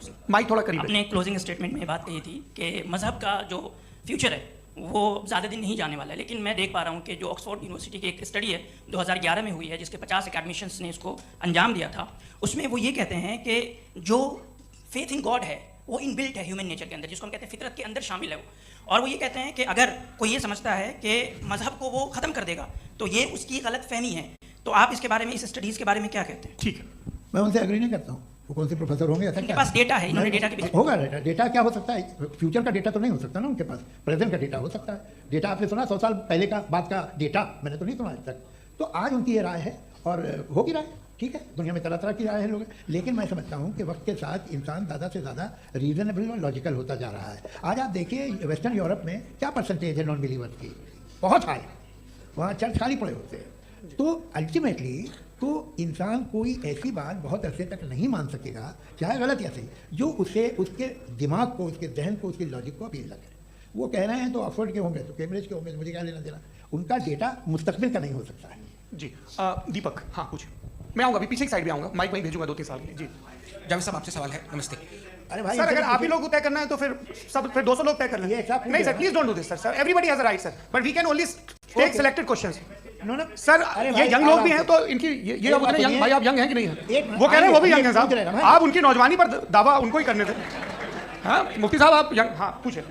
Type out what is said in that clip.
Closing mic थोड़ा करीब। अपने क्लोजिंग स्टेटमेंट में बात कही थी कि मजहब का जो फ्यूचर है वो ज़्यादा दिन नहीं जाने वाला है, लेकिन मैं देख पा रहा हूँ कि जो ऑक्सफोर्ड यूनिवर्सिटी की एक स्टडी है 2011 में हुई है जिसके 50 एकेडमिशियंस ने इसको अंजाम दिया था, उसमें वो ये कहते हैं कि जो फेथ इन गॉड है वो इनबिल्ट है ह्यूमन नेचर के अंदर, जिसको हम कहते हैं फितरत के अंदर शामिल है वो। और वो ये कहते हैं कि अगर कोई ये समझता है कि मजहब को वो ख़त्म कर देगा तो ये उसकी गलत फहमी है। तो आप इसके बारे में, इस स्टडीज़ के बारे में क्या कहते हैं? ठीक है, मैं उनसे एग्री नहीं करता हूँ। वो कौन से प्रोफेसर होंगे ऐसा? उनके पास डेटा है, इन्होंने डेटा के होगा। डेटा क्या हो सकता है? फ्यूचर का डेटा तो नहीं हो सकता ना उनके पास, प्रेजेंट का डेटा हो सकता है। डेटा आपने सुना 100 साल पहले का बाद का डेटा? मैंने तो नहीं सुना आज तक। तो आज उनकी ये राय है और होगी राय, ठीक है। दुनिया में तरह तरह की राय है लोग, लेकिन मैं समझता हूँ कि वक्त के साथ इंसान ज़्यादा से ज़्यादा रीजनेबल और लॉजिकल होता जा रहा है। आज आप देखिए वेस्टर्न यूरोप में क्या परसेंटेज है नॉन बिलीवर्स की, बहुत हाई। वहाँ चर्च खाली पड़े होते हैं। तो अल्टीमेटली तो इंसान कोई ऐसी बात बहुत अरसे तक नहीं मान सकेगा, चाहे गलत या सही, जो उसे उसके दिमाग को, उसके जहन को, उसके लॉजिक को अपील लगे। वो कह रहे हैं तो ऑक्सफोर्ड के होंगे तो कैम्ब्रिज के होंगे, तो मुझे क्या लेना देना। उनका डेटा मुस्तकबिल का नहीं हो सकता है। जी दीपक, हाँ कुछ मैं आऊँगा, अभी पीछे की साइड में आऊँगा, माइक वहीं भेजूंगा 2-3 साल के लिए। जी जावेद साहब आपसे सवाल है। नमस्ते अरे भाई सर, अगर आप ही लोग को तय करना है तो फिर 200 लोग तय कर लेंगे। नहीं sir, please don't do this sir, everybody has a right sir, but we can only take selected questions. Sir ये यंग लोग भी हैं तो इनकी ये आप यंग भाई, आप यंग हैं कि नहीं हैं? वो कह रहे हैं वो भी यंग हैं साहब, आप उनकी नौजवानी पर दावा उनको ही करने थे। हाँ मुफ्ती साहब आप यंग, हाँ पूछे।